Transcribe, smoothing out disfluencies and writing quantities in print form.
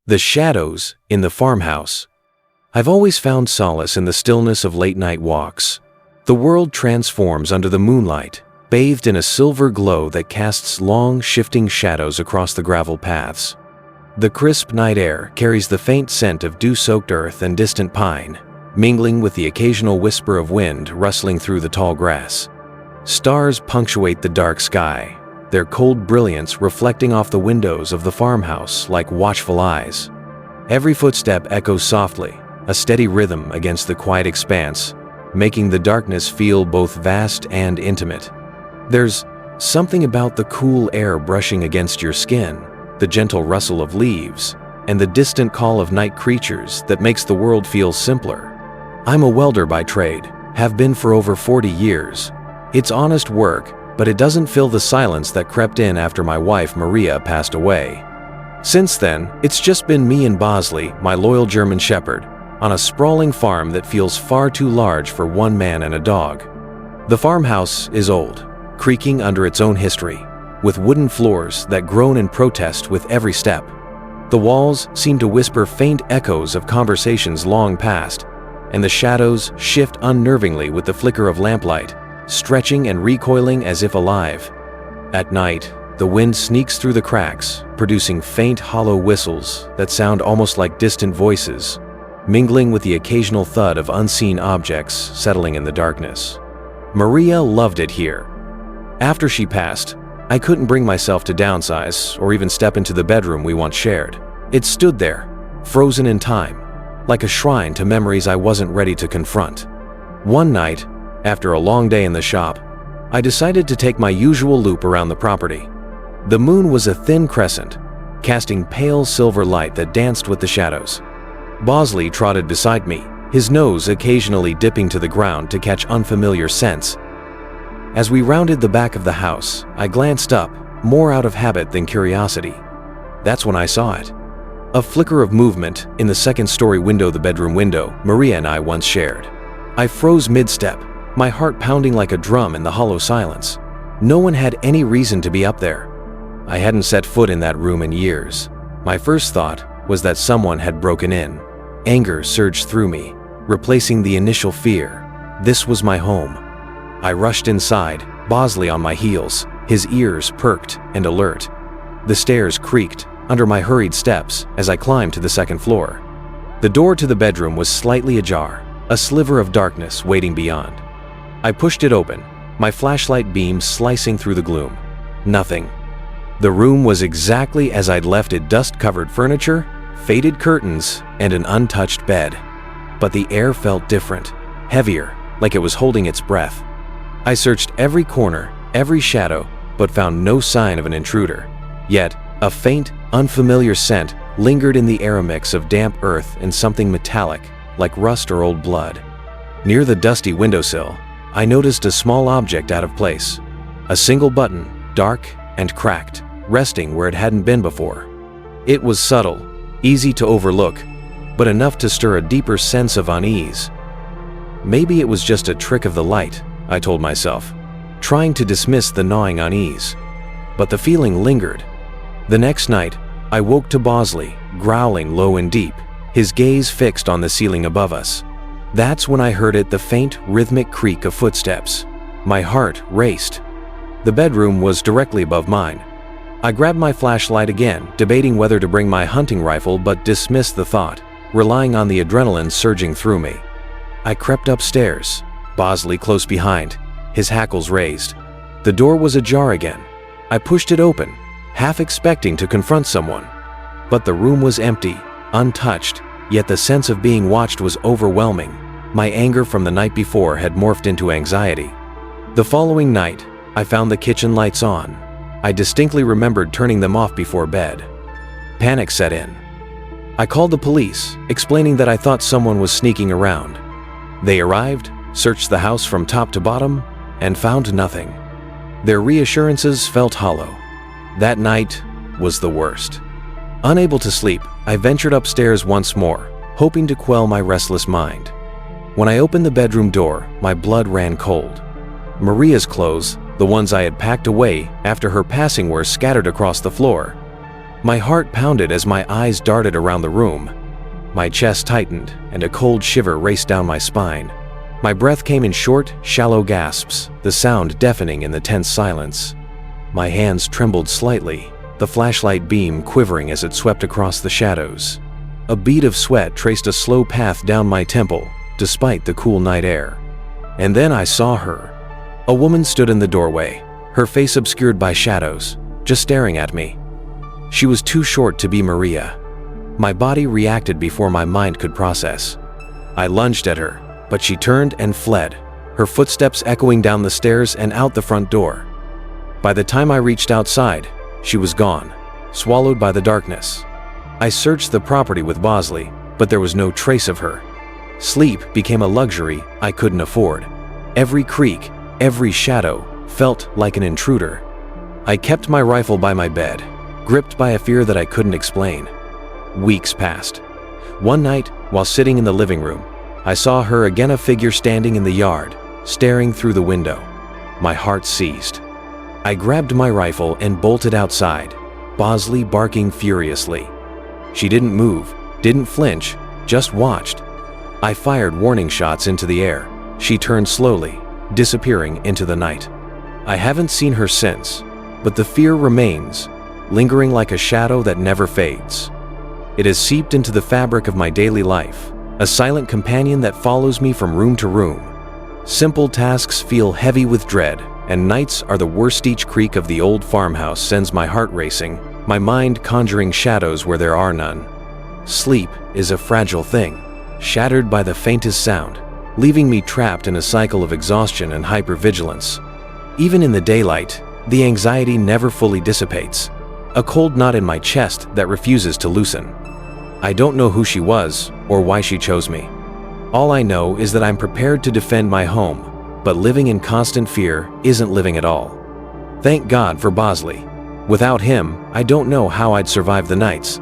The shadows in the farmhouse. I've always found solace in the stillness of late-night walks. The world transforms under the moonlight, bathed in a silver glow that casts long, shifting shadows across the gravel paths. The crisp night air carries the faint scent of dew-soaked earth and distant pine, mingling with the occasional whisper of wind rustling through the tall grass. Stars punctuate the dark sky, their cold brilliance reflecting off the windows of the farmhouse like watchful eyes. Every footstep echoes softly, a steady rhythm against the quiet expanse, making the darkness feel both vast and intimate. There's something about the cool air brushing against your skin, the gentle rustle of leaves, and the distant call of night creatures that makes the world feel simpler. I'm a welder by trade, have been for over 40 years. It's honest work, but it doesn't fill the silence that crept in after my wife Maria passed away. Since then, it's just been me and Bosley, my loyal German Shepherd, on a sprawling farm that feels far too large for one man and a dog. The farmhouse is old, creaking under its own history, with wooden floors that groan in protest with every step. The walls seem to whisper faint echoes of conversations long past, and the shadows shift unnervingly with the flicker of lamplight, stretching and recoiling as if alive. At night, the wind sneaks through the cracks, producing faint, hollow whistles that sound almost like distant voices, mingling with the occasional thud of unseen objects settling in the darkness. Maria loved it here. After she passed, I couldn't bring myself to downsize or even step into the bedroom we once shared. It stood there, frozen in time, like a shrine to memories I wasn't ready to confront. One night, after a long day in the shop, I decided to take my usual loop around the property. The moon was a thin crescent, casting pale silver light that danced with the shadows. Bosley trotted beside me, his nose occasionally dipping to the ground to catch unfamiliar scents. As we rounded the back of the house, I glanced up, more out of habit than curiosity. That's when I saw it. A flicker of movement in the second-story window, the bedroom window Maria and I once shared. I froze mid-step, my heart pounding like a drum in the hollow silence. No one had any reason to be up there. I hadn't set foot in that room in years. My first thought was that someone had broken in. Anger surged through me, replacing the initial fear. This was my home. I rushed inside, Bosley on my heels, his ears perked and alert. The stairs creaked under my hurried steps as I climbed to the second floor. The door to the bedroom was slightly ajar, a sliver of darkness waiting beyond. I pushed it open, my flashlight beam slicing through the gloom. Nothing. The room was exactly as I'd left it, dust-covered furniture, faded curtains, and an untouched bed. But the air felt different, heavier, like it was holding its breath. I searched every corner, every shadow, but found no sign of an intruder. Yet, a faint, unfamiliar scent lingered in the air, a mix of damp earth and something metallic, like rust or old blood. Near the dusty windowsill, I noticed a small object out of place. A single button, dark and cracked, resting where it hadn't been before. It was subtle, easy to overlook, but enough to stir a deeper sense of unease. Maybe it was just a trick of the light, I told myself, trying to dismiss the gnawing unease. But the feeling lingered. The next night, I woke to Bosley, growling low and deep, his gaze fixed on the ceiling above us. That's when I heard it, the faint, rhythmic creak of footsteps. My heart raced. The bedroom was directly above mine. I grabbed my flashlight again, debating whether to bring my hunting rifle, but dismissed the thought, relying on the adrenaline surging through me. I crept upstairs, Bosley close behind, his hackles raised. The door was ajar again. I pushed it open, half expecting to confront someone. But the room was empty, untouched, yet the sense of being watched was overwhelming. My anger from the night before had morphed into anxiety. The following night, I found the kitchen lights on. I distinctly remembered turning them off before bed. Panic set in. I called the police, explaining that I thought someone was sneaking around. They arrived, searched the house from top to bottom, and found nothing. Their reassurances felt hollow. That night was the worst. Unable to sleep, I ventured upstairs once more, hoping to quell my restless mind. When I opened the bedroom door, my blood ran cold. Maria's clothes, the ones I had packed away after her passing, were scattered across the floor. My heart pounded as my eyes darted around the room. My chest tightened, and a cold shiver raced down my spine. My breath came in short, shallow gasps, the sound deafening in the tense silence. My hands trembled slightly, the flashlight beam quivering as it swept across the shadows. A bead of sweat traced a slow path down my temple, despite the cool night air. And then I saw her. A woman stood in the doorway, her face obscured by shadows, just staring at me. She was too short to be Maria. My body reacted before my mind could process. I lunged at her, but she turned and fled, her footsteps echoing down the stairs and out the front door. By the time I reached outside, she was gone, swallowed by the darkness. I searched the property with Bosley, but there was no trace of her. Sleep became a luxury I couldn't afford. Every creak, every shadow felt like an intruder. I kept my rifle by my bed, gripped by a fear that I couldn't explain. Weeks passed. One night, while sitting in the living room, I saw her again, a figure standing in the yard, staring through the window. My heart seized. I grabbed my rifle and bolted outside, Bosley barking furiously. She didn't move, didn't flinch, just watched. I fired warning shots into the air. She turned slowly, disappearing into the night. I haven't seen her since, but the fear remains, lingering like a shadow that never fades. It has seeped into the fabric of my daily life, a silent companion that follows me from room to room. Simple tasks feel heavy with dread, and nights are the worst. Each creak of the old farmhouse sends my heart racing, my mind conjuring shadows where there are none. Sleep is a fragile thing, shattered by the faintest sound, leaving me trapped in a cycle of exhaustion and hypervigilance. Even in the daylight, the anxiety never fully dissipates, a cold knot in my chest that refuses to loosen. I don't know who she was or why she chose me. All I know is that I'm prepared to defend my home, but living in constant fear isn't living at all. Thank God for Bosley. Without him, I don't know how I'd survive the nights,